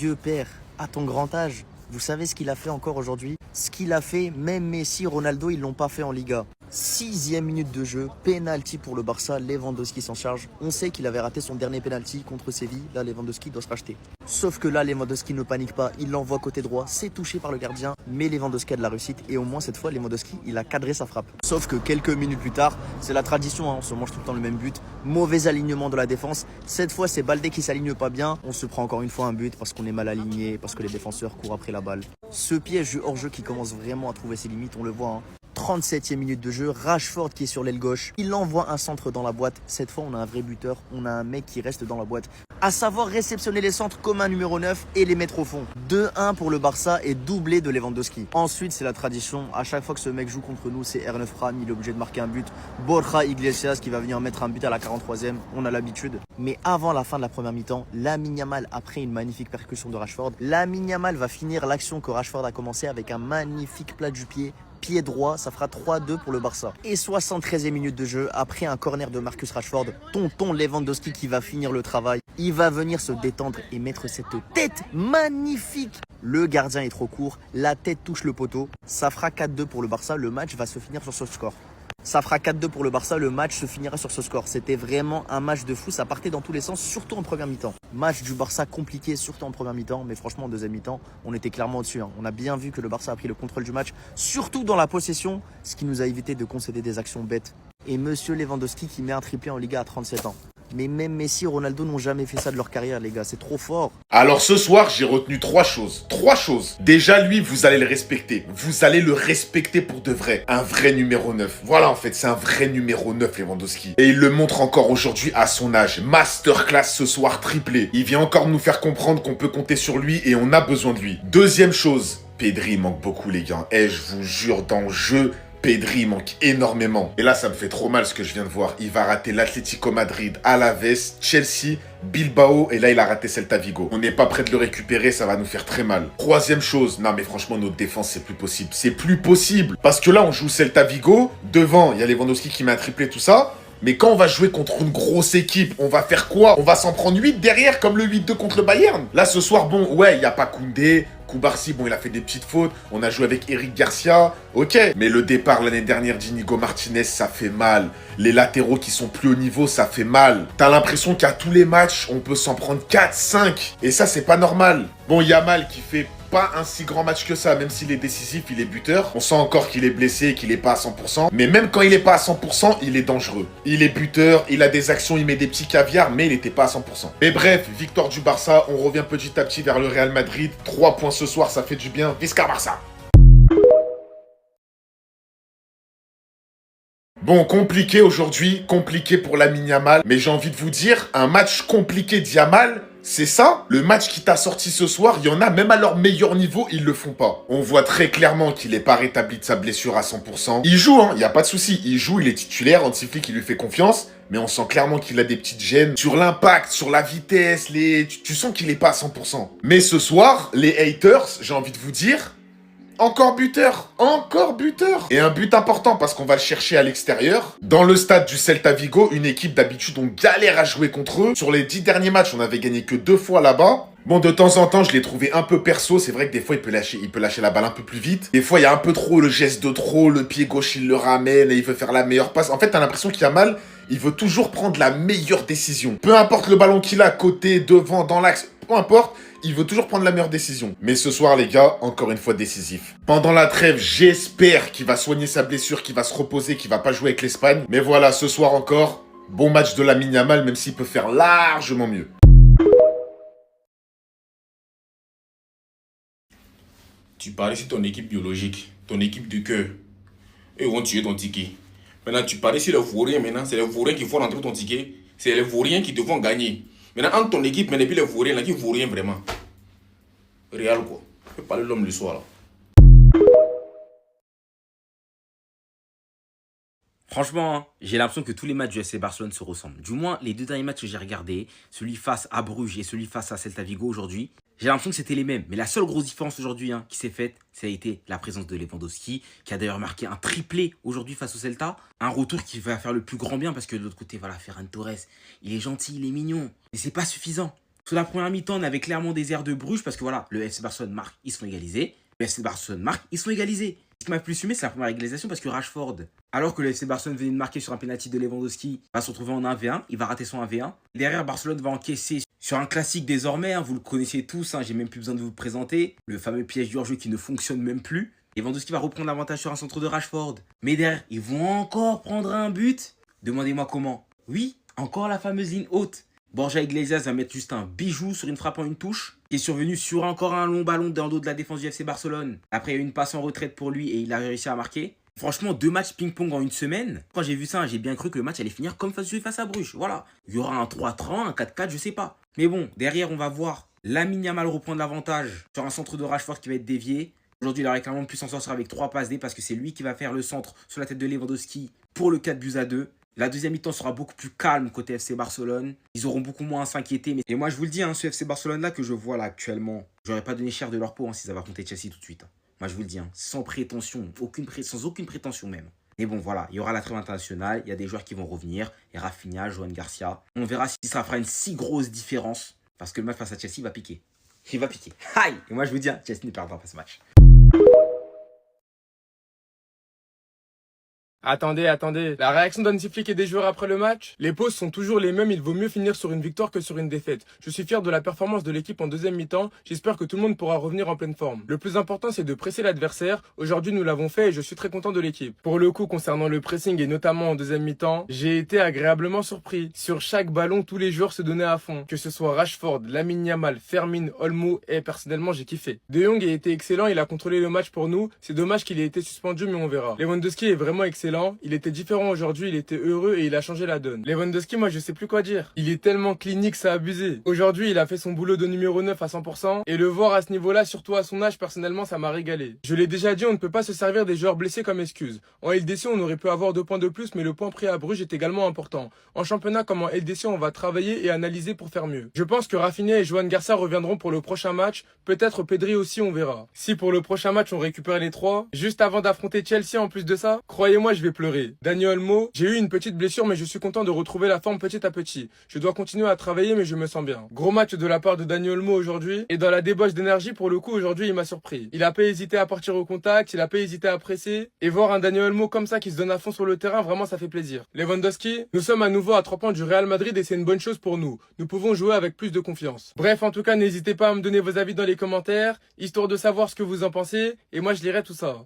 vieux père, à ton grand âge, vous savez ce qu'il a fait encore aujourd'hui? Ce qu'il a fait, même Messi, Ronaldo, ils l'ont pas fait en Liga. 6e minute de jeu, penalty pour le Barça, Lewandowski s'en charge. On sait qu'il avait raté son dernier penalty contre Séville, là Lewandowski doit se racheter. Sauf que là, Lewandowski ne panique pas, il l'envoie côté droit, c'est touché par le gardien, mais Lewandowski a de la réussite et au moins cette fois, Lewandowski, il a cadré sa frappe. Sauf que quelques minutes plus tard, c'est la tradition, on se mange tout le temps le même but, mauvais alignement de la défense. Cette fois, c'est Baldé qui s'aligne pas bien, on se prend encore une fois un but parce qu'on est mal aligné, parce que les défenseurs courent après la balle. Ce piège du hors-jeu qui commence vraiment à trouver ses limites, on le voit. 37e minute de jeu, Rashford qui est sur l'aile gauche, il envoie un centre dans la boîte. Cette fois, on a un vrai buteur, on a un mec qui reste dans la boîte, à savoir réceptionner les centres comme un numéro 9 et les mettre au fond. 2-1 pour le Barça et doublé de Lewandowski. Ensuite, c'est la tradition, à chaque fois que ce mec joue contre nous, c'est R9 Ram, il est obligé de marquer un but. Borja Iglesias qui va venir mettre un but à la 43e, on a l'habitude. Mais avant la fin de la première mi-temps, Lamine Yamal, après une magnifique percussion de Rashford, Lamine Yamal va finir l'action que Rashford a commencé avec un magnifique plat du pied droit, ça fera 3-2 pour le Barça. Et 73e minute de jeu, après un corner de Marcus Rashford, tonton Lewandowski qui va finir le travail. Il va venir se détendre et mettre cette tête magnifique. Le gardien est trop court, la tête touche le poteau. Ça fera 4-2 pour le Barça, le match va se finir sur ce score. Ça fera 4-2 pour le Barça, le match se finira sur ce score. C'était vraiment un match de fou, ça partait dans tous les sens, surtout en première mi-temps. Match du Barça compliqué, surtout en première mi-temps, mais franchement en deuxième mi-temps, on était clairement au-dessus. On a bien vu que le Barça a pris le contrôle du match, surtout dans la possession, ce qui nous a évité de concéder des actions bêtes. Et monsieur Lewandowski qui met un triplé en Liga à 37 ans. Mais même Messi et Ronaldo n'ont jamais fait ça de leur carrière, les gars, c'est trop fort. Alors ce soir, j'ai retenu trois choses. Déjà, lui, vous allez le respecter. Vous allez le respecter pour de vrai. Un vrai numéro 9. Voilà, en fait, c'est un vrai numéro 9, Lewandowski. Et il le montre encore aujourd'hui à son âge. Masterclass ce soir, triplé. Il vient encore nous faire comprendre qu'on peut compter sur lui et on a besoin de lui. Deuxième chose, Pedri manque beaucoup, les gars. Je vous jure, dans le jeu, Pedri manque énormément. Et là, ça me fait trop mal ce que je viens de voir. Il va rater l'Atlético Madrid, Alaves, Chelsea, Bilbao et là, il a raté Celta Vigo. On n'est pas prêt de le récupérer, ça va nous faire très mal. Troisième chose, non mais franchement, notre défense, c'est plus possible. C'est plus possible. Parce que là, on joue Celta Vigo. Devant, il y a Lewandowski qui met un triplé, tout ça. Mais quand on va jouer contre une grosse équipe, on va faire quoi? On va s'en prendre 8 derrière, comme le 8-2 contre le Bayern. Là, ce soir, bon, ouais, il n'y a pas Koundé. Koubarsi, bon, il a fait des petites fautes. On a joué avec Eric Garcia. Ok. Mais le départ l'année dernière d'Inigo Martinez, ça fait mal. Les latéraux qui sont plus haut niveau, ça fait mal. T'as l'impression qu'à tous les matchs, on peut s'en prendre 4, 5. Et ça, c'est pas normal. Bon, Yamal qui fait pas un si grand match que ça, même s'il est décisif, il est buteur. On sent encore qu'il est blessé, qu'il est pas à 100%. Mais même quand il est pas à 100%, il est dangereux. Il est buteur, il a des actions, il met des petits caviars, mais il était pas à 100%. Mais bref, victoire du Barça, on revient petit à petit vers le Real Madrid. 3 points ce soir, ça fait du bien. Visca Barça! Bon, compliqué aujourd'hui, compliqué pour Lamine Yamal, mais j'ai envie de vous dire, un match compliqué d'Yamal, c'est ça, le match qui t'a sorti ce soir, il y en a, même à leur meilleur niveau, ils le font pas. On voit très clairement qu'il n'est pas rétabli de sa blessure à 100%. Il joue, il n'y a pas de souci, il joue, il est titulaire, Hansi Flick, il lui fait confiance, mais on sent clairement qu'il a des petites gênes sur l'impact, sur la vitesse, tu sens qu'il n'est pas à 100%. Mais ce soir, les haters, j'ai envie de vous dire, encore buteur. Et un but important parce qu'on va le chercher à l'extérieur. Dans le stade du Celta Vigo, une équipe d'habitude, on galère à jouer contre eux. Sur les 10 derniers matchs, on avait gagné que 2 fois là-bas. Bon, de temps en temps, je l'ai trouvé un peu perso. C'est vrai que des fois, il peut lâcher la balle un peu plus vite. Des fois, il y a un peu trop le geste de trop. Le pied gauche, il le ramène et il veut faire la meilleure passe. En fait, t'as l'impression qu'il y a mal. Il veut toujours prendre la meilleure décision. Peu importe le ballon qu'il a, côté, devant, dans l'axe, peu importe. Il veut toujours prendre la meilleure décision. Mais ce soir, les gars, encore une fois décisif. Pendant la trêve, j'espère qu'il va soigner sa blessure, qu'il va se reposer, qu'il va pas jouer avec l'Espagne. Mais voilà, ce soir encore, bon match de Lamine Yamal, même s'il peut faire largement mieux. Tu parlais sur ton équipe biologique, ton équipe du cœur. Et ils vont tuer ton ticket. Maintenant, tu parlais sur les vauriens. Maintenant, c'est les vauriens qui font rentrer ton ticket. C'est les vauriens qui te font gagner. Maintenant, entre ton équipe, mais depuis les vauriens, là, qui vaurien vraiment? Réal, quoi. Je peux parler de l'homme le soir, là. Franchement, hein, j'ai l'impression que tous les matchs du FC Barcelone se ressemblent. Du moins, les 2 derniers matchs que j'ai regardés, celui face à Bruges et celui face à Celta Vigo aujourd'hui, j'ai l'impression que c'était les mêmes. Mais la seule grosse différence aujourd'hui qui s'est faite, ça a été la présence de Lewandowski, qui a d'ailleurs marqué un triplé aujourd'hui face au Celta. Un retour qui va faire le plus grand bien parce que de l'autre côté, voilà, Ferran Torres, il est gentil, il est mignon. Mais c'est pas suffisant. Sur la première mi-temps, on avait clairement des airs de Bruges parce que voilà, le FC Barcelone marque, ils sont égalisés. Le FC Barcelone marque, ils sont égalisés. Ce qui m'a plus fumé, c'est la première égalisation parce que Rashford, alors que le FC Barcelone venait de marquer sur un penalty de Lewandowski, va se retrouver en 1v1, il va rater son 1v1. Derrière, Barcelone va encaisser sur un classique désormais, vous le connaissez tous, j'ai même plus besoin de vous le présenter, le fameux piège du hors-jeu qui ne fonctionne même plus. Lewandowski va reprendre l'avantage sur un centre de Rashford. Mais derrière, ils vont encore prendre un but. Demandez-moi comment. Oui, encore la fameuse ligne haute. Borja Iglesias va mettre juste un bijou sur une frappe en une touche, qui est survenu sur encore un long ballon dans le dos de la défense du FC Barcelone. Après, il y a eu une passe en retraite pour lui et il a réussi à marquer. Franchement, 2 matchs ping-pong en une semaine. Quand j'ai vu ça, j'ai bien cru que le match allait finir comme face à Bruges. Voilà. Il y aura un 3-3, un 4-4, je sais pas. Mais bon, derrière, on va voir Lamine Yamal reprendre l'avantage sur un centre de Rashford qui va être dévié. Aujourd'hui, il aurait clairement pu s'en sortir avec 3 passes D parce que c'est lui qui va faire le centre sur la tête de Lewandowski pour le 4-2. La deuxième mi-temps sera beaucoup plus calme côté FC Barcelone. Ils auront beaucoup moins à s'inquiéter. Et moi, je vous le dis, ce FC Barcelone-là que je vois là actuellement, j'aurais pas donné cher de leur peau s'ils avaient affronté Chelsea tout de suite. Moi, je vous le dis, sans prétention, sans aucune prétention même. Mais bon, voilà, il y aura la trêve internationale, il y a des joueurs qui vont revenir, et Rafinha, Johan Garcia. On verra si ça fera une si grosse différence, parce que le match face à Chelsea va piquer. Il va piquer. Aïe! Et moi, je vous dis, Chelsea ne perdra pas ce match. Attendez. La réaction d'Hansi Flick et des joueurs après le match? Les pauses sont toujours les mêmes, il vaut mieux finir sur une victoire que sur une défaite. Je suis fier de la performance de l'équipe en deuxième mi-temps, j'espère que tout le monde pourra revenir en pleine forme. Le plus important c'est de presser l'adversaire, aujourd'hui nous l'avons fait et je suis très content de l'équipe. Pour le coup, concernant le pressing et notamment en deuxième mi-temps, j'ai été agréablement surpris. Sur chaque ballon, tous les joueurs se donnaient à fond. Que ce soit Rashford, Lamine Yamal, Fermin, Olmo, et personnellement j'ai kiffé. De Jong a été excellent, il a contrôlé le match pour nous, c'est dommage qu'il ait été suspendu mais on verra. Lewandowski est vraiment excellent. Il était différent aujourd'hui, il était heureux et il a changé la donne. Lewandowski, moi je sais plus quoi dire. Il est tellement clinique, ça a abusé. Aujourd'hui, il a fait son boulot de numéro 9 à 100% et le voir à ce niveau-là, surtout à son âge, personnellement, ça m'a régalé. Je l'ai déjà dit, on ne peut pas se servir des joueurs blessés comme excuse. En LDC, on aurait pu avoir 2 points de plus, mais le point pris à Bruges est également important. En championnat comme en LDC, on va travailler et analyser pour faire mieux. Je pense que Rafinha et Johan Garcia reviendront pour le prochain match, peut-être Pedri aussi, on verra. Si pour le prochain match, on récupère les 3, juste avant d'affronter Chelsea en plus de ça, croyez-moi, je vais pleurer. Dani Olmo, j'ai eu une petite blessure mais je suis content de retrouver la forme petit à petit. Je dois continuer à travailler mais je me sens bien. Gros match de la part de Dani Olmo aujourd'hui et dans la débauche d'énergie pour le coup aujourd'hui il m'a surpris. Il a pas hésité à partir au contact, il a pas hésité à presser et voir un Dani Olmo comme ça qui se donne à fond sur le terrain vraiment ça fait plaisir. Lewandowski, nous sommes à nouveau à 3 points du Real Madrid et c'est une bonne chose pour nous. Nous pouvons jouer avec plus de confiance. Bref en tout cas n'hésitez pas à me donner vos avis dans les commentaires, histoire de savoir ce que vous en pensez et moi je lirai tout ça.